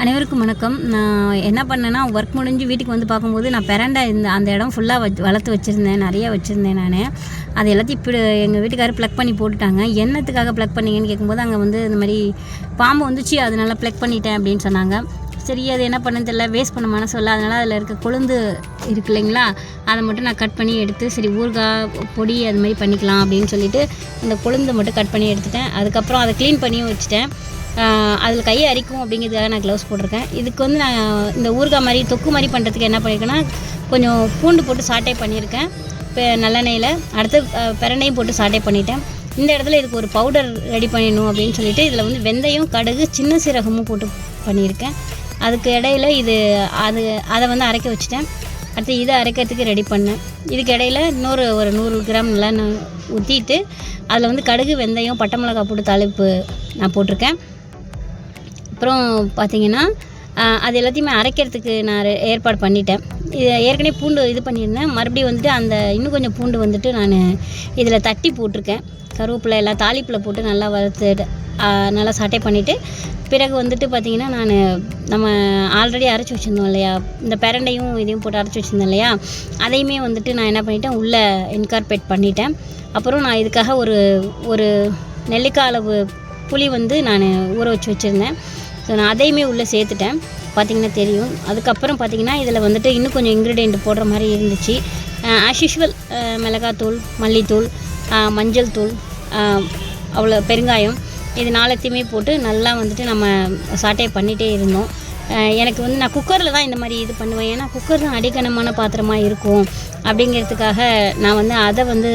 அனைவருக்கும் வணக்கம். நான் என்ன பண்ணேன்னா, ஒர்க் முடிஞ்சு வீட்டுக்கு வந்து பார்க்கும்போது நான் பெரண்டை அந்த இடம் ஃபுல்லாக வளர்த்து வச்சுருந்தேன். நிறைய வச்சுருந்தேன் நான். அது எல்லாத்தையும் இப்படி எங்கள் வீட்டுக்காரர் ப்ளக் பண்ணி போட்டுட்டாங்க. என்னத்துக்காக ப்ளக் பண்ணீங்கன்னு கேட்கும்போது, அங்கே வந்து இந்த மாதிரி பாம்பு வந்துச்சு, அதனால ப்ளக் பண்ணிட்டேன் அப்படின்னு சொன்னாங்க. சரி, அது என்ன பண்ணுன்னு தெரியல, வேஸ்ட் பண்ண மனசு இல்லை. அதனால் அதில் இருக்க கொழுந்து இருக்கு இல்லைங்களா, அதை மட்டும் நான் கட் பண்ணி எடுத்து, சரி ஊறுகாய் பொடி அது மாதிரி பண்ணிக்கலாம் அப்படின்னு சொல்லிட்டு அந்த கொழுந்தை மட்டும் கட் பண்ணி எடுத்துட்டேன். அதுக்கப்புறம் அதை க்ளீன் பண்ணியும் வச்சுட்டேன். அதில் கையை அரிக்கும் அப்படிங்கிறதுக்காக நான் க்ளவுஸ் போட்டிருக்கேன். இதுக்கு வந்து நான் இந்த ஊறுகாய் மாதிரி தொக்கு மாதிரி பண்ணுறதுக்கு என்ன பண்ணியிருக்கேன்னா, கொஞ்சம் பூண்டு போட்டு சாட்டை பண்ணியிருக்கேன் இப்போ நல்லெண்ணெயில். அடுத்து பிரண்டையும் போட்டு சாட்டை பண்ணிட்டேன். இந்த இடத்துல இதுக்கு ஒரு பவுடர் ரெடி பண்ணிடணும் அப்படின்னு சொல்லிட்டு இதில் வந்து வெந்தயம், கடுகு, சின்ன சீரகமும் போட்டு பண்ணியிருக்கேன். அதுக்கு இடையில அதை வந்து அரைக்க வச்சுட்டேன். அடுத்து இதை அரைக்கிறதுக்கு ரெடி பண்ணேன். இதுக்கு இடையில ஒரு 100 கிராம் நல்லெண்ணெய் ஊற்றிட்டு அதில் வந்து கடுகு, வெந்தயம், பட்டை மிளகாய் போட்டு தாளிப்பு நான் போட்டிருக்கேன். அப்புறம் பார்த்திங்கன்னா, அது எல்லாத்தையுமே அரைக்கிறதுக்கு நான் ஏற்பாடு பண்ணிட்டேன். இது ஏற்கனவே பூண்டு இது பண்ணியிருந்தேன். மறுபடியும் வந்துட்டு இன்னும் கொஞ்சம் பூண்டு வந்துட்டு நான் இதில் தட்டி போட்டிருக்கேன். கருவேப்பிலை எல்லாம் தாளிப்பில் போட்டு நல்லா வறுத்து நல்லா சாட்டை பண்ணிவிட்டு, பிறகு வந்துட்டு பார்த்திங்கன்னா, நம்ம ஆல்ரெடி அரைச்சி வச்சுருந்தோம் இல்லையா, இந்த பிரண்டையும் இதையும் போட்டு அரைச்சி வச்சுருந்தேன் இல்லையா, அதையுமே வந்துட்டு நான் என்ன பண்ணிட்டேன், உள்ளே இன்கார்பரேட் பண்ணிட்டேன். அப்புறம் நான் இதுக்காக ஒரு நெல்லிக்காய் அளவு புளி வந்து நான் ஊற வச்சுருந்தேன். ஸோ நான் அதையுமே உள்ளே சேர்த்துட்டேன். பார்த்திங்கன்னா தெரியும். அதுக்கப்புறம் பார்த்திங்கன்னா, இதில் வந்துட்டு இன்னும் கொஞ்சம் இன்க்ரீடியண்ட் போடுற மாதிரி இருந்துச்சு. ஆஸ் யூஷுவல் மிளகாத்தூள், மல்லித்தூள், மஞ்சள் தூள், அவ்வளோ பெருங்காயம், இது நாலத்தையுமே போட்டு நல்லா வந்துட்டு நம்ம சாட்டை பண்ணிகிட்டே இருந்தோம். எனக்கு வந்து நான் குக்கரில் தான் இந்த மாதிரி இது பண்ணுவேன். ஏன்னா குக்கர் தான் அடிக்கனமான பாத்திரமாக இருக்கும் அப்படிங்கிறதுக்காக நான் வந்து அதை வந்து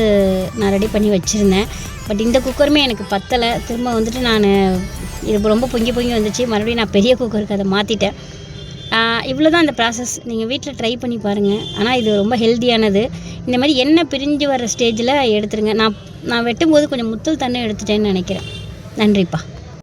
நான் ரெடி பண்ணி வச்சுருந்தேன். பட் இந்த குக்கருமே எனக்கு பத்தலை. திரும்ப வந்துட்டு இது ரொம்ப பொங்கி வந்துச்சு. மறுபடியும் நான் பெரிய குக்கருக்கு அதை மாற்றிட்டேன். இவ்வளோ தான் இந்த ப்ராசஸ். நீங்கள் வீட்டில் ட்ரை பண்ணி பாருங்கள். ஆனால் இது ரொம்ப ஹெல்த்தியானது. இந்த மாதிரி எண்ணெய் பிரிஞ்சு வர ஸ்டேஜில் எடுத்துருங்க. நான் வெட்டும்போது கொஞ்சம் முத்தல் தண்ணி எடுத்துட்டேன்னு நினைக்கிறேன். நன்றிப்பா.